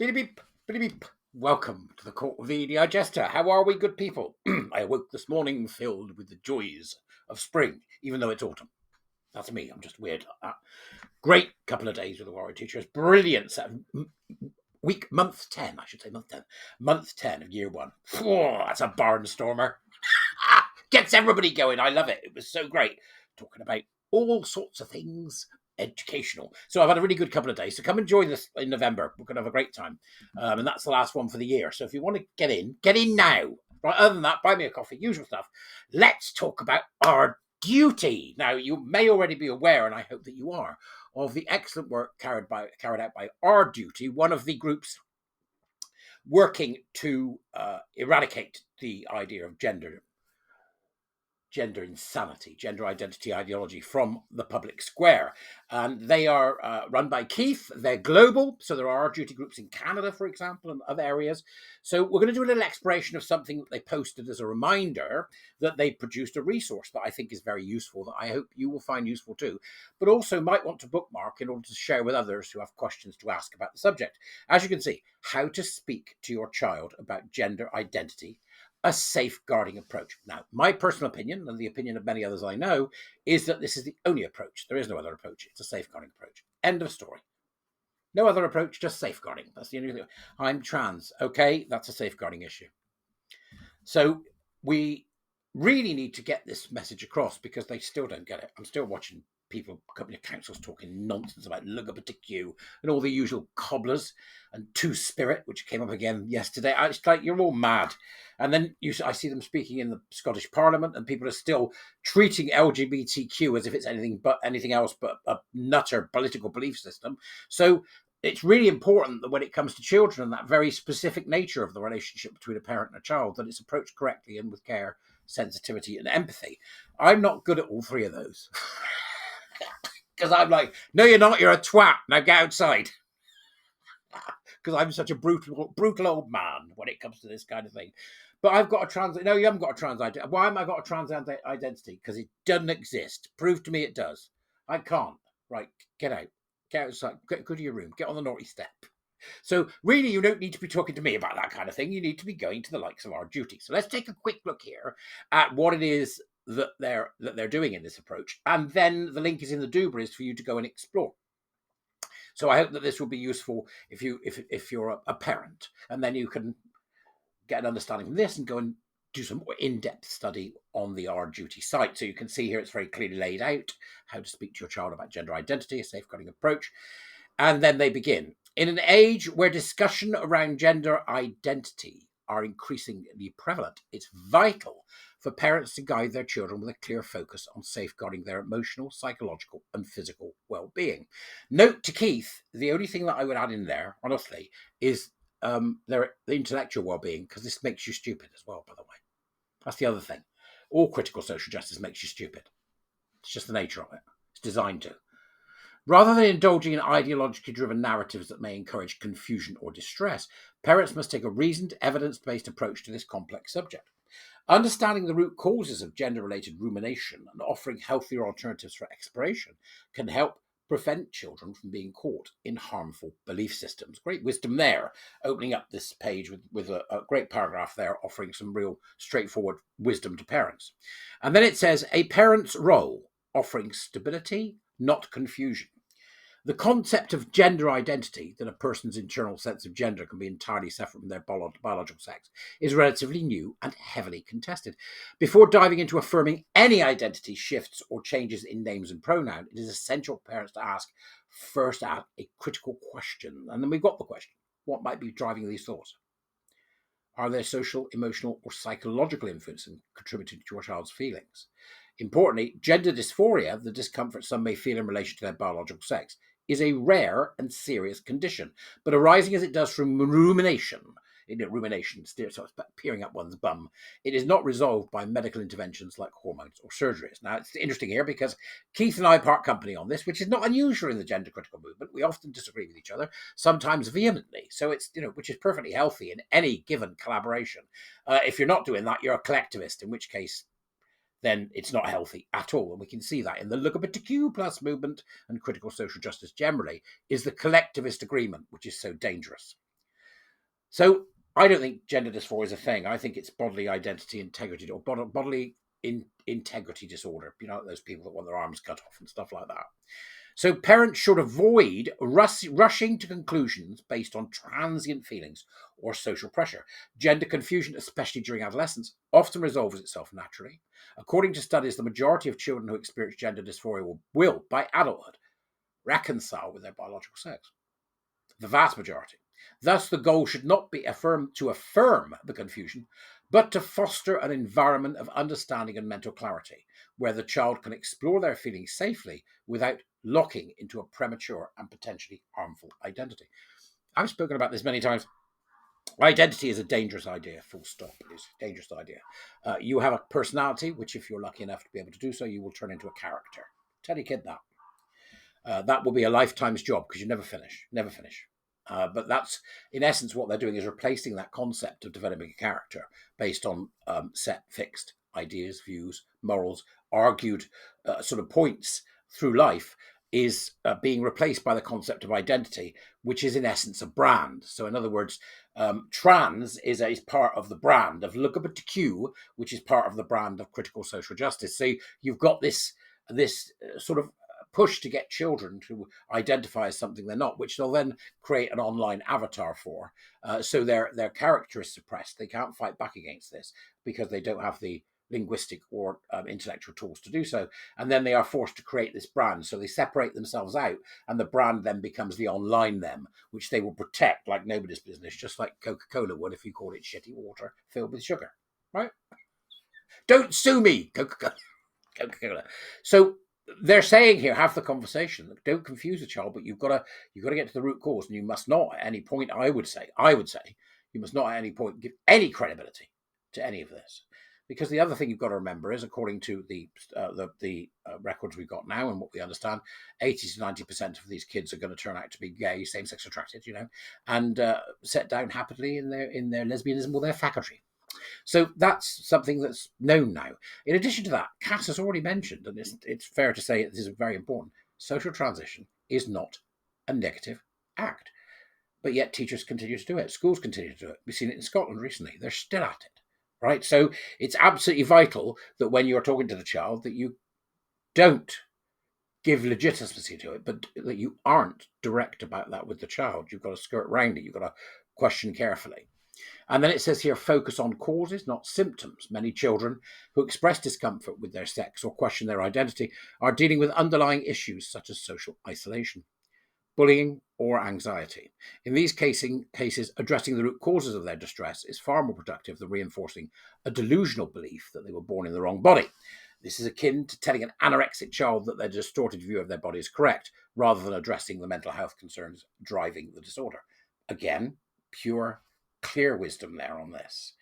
Biddy beep, biddy beep. Welcome to the court of the Edijester. How are we, good people? I awoke this morning filled with the joys of spring, even though it's autumn. That's me. I'm just weird like that. Great couple of days with the warrior teachers. Brilliant set of month 10, I should say, month 10. Month 10 of year one. Oh, that's a barnstormer. Gets everybody going. I love it. It was so great. Talking about all sorts of things educational. So I've had a really good couple of days. So come and join us in November. We're going to have a great time. And that's the last one for the year. So if you want to get in now. Right, other than that, buy me a coffee, usual stuff. Let's talk about our duty. Now, you may already be aware, and I hope that you are, of the excellent work carried out by Our Duty, one of the groups working to eradicate the idea of gender insanity, gender identity ideology from the public square. And they are run by Keith. They're global. So there are duty groups in Canada, for example, and other areas. So we're going to do a little exploration of something that they posted as a reminder that they produced a resource that I think is very useful, that I hope you will find useful too, but also might want to bookmark in order to share with others who have questions to ask about the subject. As you can see, how to speak to your child about gender identity, a safeguarding approach. Now, my personal opinion, and the opinion of many others I know, is that this is the only approach. There is no other approach. It's a safeguarding approach. End of story. No other approach, just safeguarding. That's the only thing. I'm trans. Okay, that's a safeguarding issue. So we really need to get this message across because they still don't get it. I'm still watching people, company councils talking nonsense about LGBTQ and all the usual cobblers and Two-Spirit, which came up again yesterday. It's like, you're all mad. And then I see them speaking in the Scottish Parliament, and people are still treating LGBTQ as if it's anything else but a nutter political belief system. So it's really important that when it comes to children and that very specific nature of the relationship between a parent and a child, that it's approached correctly and with care, sensitivity, and empathy. I'm not good at all three of those. Because I'm like, no, you're not. You're a twat. Now get outside. Because I'm such a brutal old man when it comes to this kind of thing. But I've got a trans... No, you haven't got a trans identity. Why have I got a trans identity? Because it doesn't exist. Prove to me it does. I can't. Right, get out. Get outside. Go to your room. Get on the naughty step. So really, you don't need to be talking to me about that kind of thing. You need to be going to the likes of Our Duty. So let's take a quick look here at what it is that they're doing in this approach, and then the link is in the doobries for you to go and explore. So I hope that this will be useful if you're a parent, and then you can get an understanding from this and go and do some more in-depth study on the Our Duty site. So you can see here it's very clearly laid out how to speak to your child about gender identity, a safeguarding approach, and then they begin. In an age where discussion around gender identity are increasingly prevalent, it's vital for parents to guide their children with a clear focus on safeguarding their emotional, psychological, and physical well-being. Note to Keith, the only thing that I would add in there, honestly, is the intellectual well-being, because this makes you stupid as well, by the way. That's the other thing. All critical social justice makes you stupid. It's just the nature of it. It's designed to. Rather than indulging in ideologically driven narratives that may encourage confusion or distress, parents must take a reasoned, evidence-based approach to this complex subject. Understanding the root causes of gender-related rumination and offering healthier alternatives for exploration can help prevent children from being caught in harmful belief systems. Great wisdom there, opening up this page with a great paragraph there, offering some real straightforward wisdom to parents. And then it says, a parent's role, offering stability, not confusion. The concept of gender identity, that a person's internal sense of gender can be entirely separate from their biological sex, is relatively new and heavily contested. Before diving into affirming any identity shifts or changes in names and pronoun, it is essential for parents to first ask a critical question. And then we've got the question: what might be driving these thoughts? Are there social, emotional, or psychological influences contributing to your child's feelings? Importantly, gender dysphoria, the discomfort some may feel in relation to their biological sex, is a rare and serious condition, but arising as it does from rumination, so it's peering up one's bum, it is not resolved by medical interventions like hormones or surgeries. Now, it's interesting here because Keith and I part company on this, which is not unusual in the gender critical movement. We often disagree with each other, sometimes vehemently. So it's, which is perfectly healthy in any given collaboration. If you're not doing that, you're a collectivist, in which case, then it's not healthy at all. And we can see that in the LGBTQ plus movement and critical social justice generally, is the collectivist agreement, which is so dangerous. So I don't think gender dysphoria is a thing. I think it's bodily identity integrity or bodily integrity disorder. You know, those people that want their arms cut off and stuff like that. So parents should avoid rushing to conclusions based on transient feelings or social pressure. Gender confusion, especially during adolescence, often resolves itself naturally. According to studies, the majority of children who experience gender dysphoria will by adulthood, reconcile with their biological sex. The vast majority. Thus, the goal should not be to affirm the confusion, but to foster an environment of understanding and mental clarity, where the child can explore their feelings safely without locking into a premature and potentially harmful identity. I've spoken about this many times. Identity is a dangerous idea, full stop. It's a dangerous idea. You have a personality, which, if you're lucky enough to be able to do so, you will turn into a character. Tell your kid that. That will be a lifetime's job because you never finish, never finish. But that's, in essence, what they're doing is replacing that concept of developing a character based on set, fixed ideas, views, morals, argued sort of points through life, is being replaced by the concept of identity, which is in essence a brand. So in other words, trans is part of the brand of LGBTQ, which is part of the brand of critical social justice. So you've got this sort of push to get children to identify as something they're not, which they'll then create an online avatar for. So their character is suppressed. They can't fight back against this because they don't have the linguistic or intellectual tools to do so. And then they are forced to create this brand. So they separate themselves out, and the brand then becomes the online them, which they will protect like nobody's business, just like Coca-Cola would if you called it shitty water filled with sugar, right? Don't sue me, Coca-Cola. So they're saying here, have the conversation. Don't confuse a child, but you've got to get to the root cause, and you must not at any point. I would say, you must not at any point give any credibility to any of this, because the other thing you've got to remember is, according to the records we've got now and what we understand, 80 to 90% of these kids are going to turn out to be gay, same-sex attracted, and set down happily in their lesbianism or their faculty. So that's something that's known now. In addition to that, Cass has already mentioned, and it's fair to say this is very important, social transition is not a negative act. But yet teachers continue to do it. Schools continue to do it. We've seen it in Scotland recently. They're still at it, right? So it's absolutely vital that when you're talking to the child that you don't give legitimacy to it, but that you aren't direct about that with the child. You've got to skirt around it. You've got to question carefully. And then it says here, focus on causes, not symptoms. Many children who express discomfort with their sex or question their identity are dealing with underlying issues such as social isolation, bullying, or anxiety. In these cases, addressing the root causes of their distress is far more productive than reinforcing a delusional belief that they were born in the wrong body. This is akin to telling an anorexic child that their distorted view of their body is correct, rather than addressing the mental health concerns driving the disorder. Again, pure, clear wisdom there on this.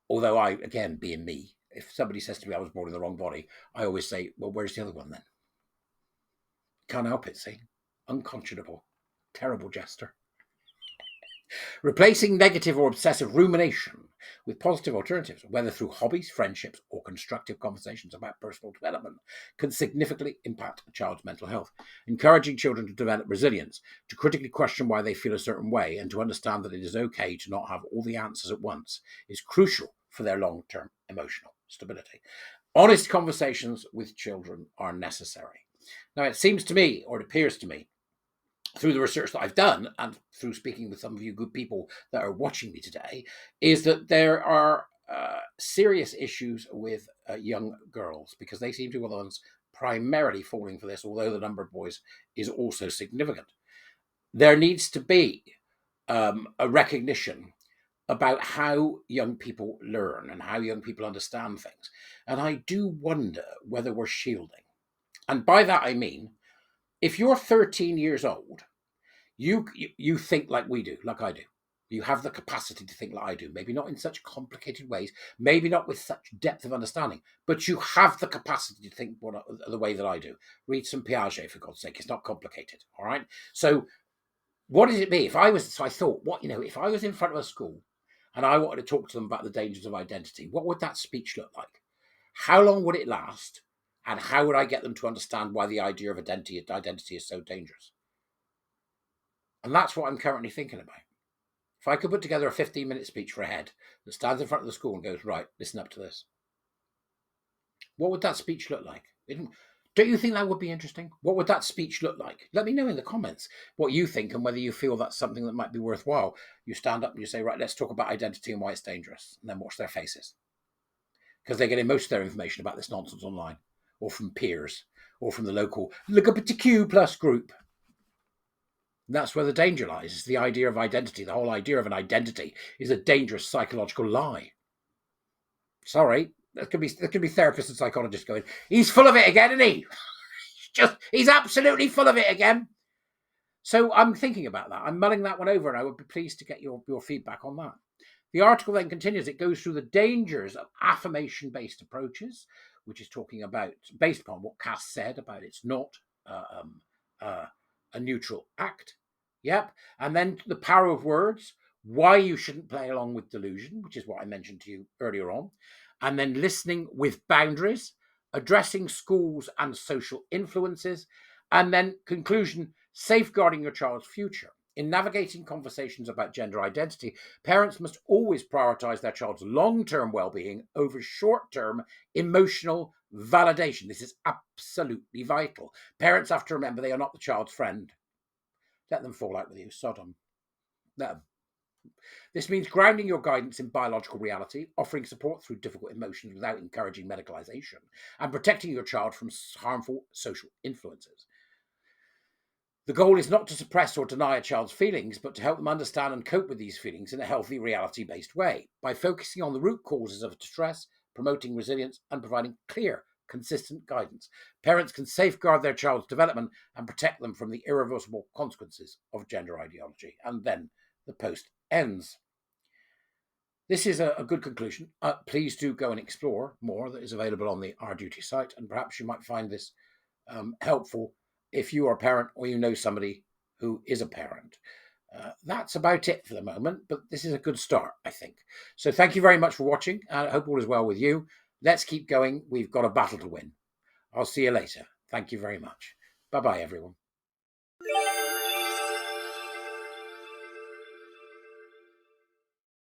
Although I, again, being me, if somebody says to me I was born in the wrong body, I always say, well, where's the other one then? Can't help it, see? Unconscionable. Terrible jester. Replacing negative or obsessive rumination with positive alternatives, whether through hobbies, friendships, or constructive conversations about personal development, can significantly impact a child's mental health. Encouraging children to develop resilience, to critically question why they feel a certain way, and to understand that it is okay to not have all the answers at once is crucial for their long-term emotional stability. Honest conversations with children are necessary. Now, it seems to me, or it appears to me, through the research that I've done and through speaking with some of you good people that are watching me today, is that there are serious issues with young girls, because they seem to be the ones primarily falling for this, although the number of boys is also significant. There needs to be a recognition about how young people learn and how young people understand things. And I do wonder whether we're shielding. And by that I mean, if you're 13 years old, you think like we do, like I do. You have the capacity to think like I do, maybe not in such complicated ways, maybe not with such depth of understanding, but you have the capacity to think the way that I do. Read some Piaget, for God's sake. It's not complicated, all right? So what does it be? If I thought, if I was in front of a school and I wanted to talk to them about the dangers of identity, what would that speech look like? How long would it last? And how would I get them to understand why the idea of identity is so dangerous? And that's what I'm currently thinking about. If I could put together a 15-minute speech for a head that stands in front of the school and goes, right, listen up to this, what would that speech look like? Don't you think that would be interesting? What would that speech look like? Let me know in the comments what you think and whether you feel that's something that might be worthwhile. You stand up and you say, right, let's talk about identity and why it's dangerous, and then watch their faces. Because they're getting most of their information about this nonsense online, or from peers, or from the local LGBTQ plus group. And that's where the danger lies. It's the idea of identity. The whole idea of an identity is a dangerous psychological lie. Sorry, there could be therapists and psychologists going, he's full of it again, isn't he? He's absolutely full of it again. So I'm thinking about that. I'm mulling that one over, and I would be pleased to get your feedback on that. The article then continues. It goes through the dangers of affirmation-based approaches, which is talking about, based upon what Cass said about it's not a neutral act. Yep. And then the power of words, why you shouldn't play along with delusion, which is what I mentioned to you earlier on. And then listening with boundaries, addressing schools and social influences. And then conclusion, safeguarding your child's future. In navigating conversations about gender identity, parents must always prioritize their child's long-term well-being over short-term emotional validation. This is absolutely vital. Parents have to remember they are not the child's friend. Let them fall out with you, Sodom. Let them. This means grounding your guidance in biological reality, offering support through difficult emotions without encouraging medicalization, and protecting your child from harmful social influences. The goal is not to suppress or deny a child's feelings, but to help them understand and cope with these feelings in a healthy, reality-based way. By focusing on the root causes of distress, promoting resilience, and providing clear, consistent guidance, parents can safeguard their child's development and protect them from the irreversible consequences of gender ideology. And then the post ends. This is a good conclusion. Please do go and explore more that is available on the Our Duty site, and perhaps you might find this helpful if you are a parent or you know somebody who is a parent. That's about it for the moment, but this is a good start, I think. So thank you very much for watching. I hope all is well with you. Let's keep going. We've got a battle to win. I'll see you later. Thank you very much. Bye-bye, everyone.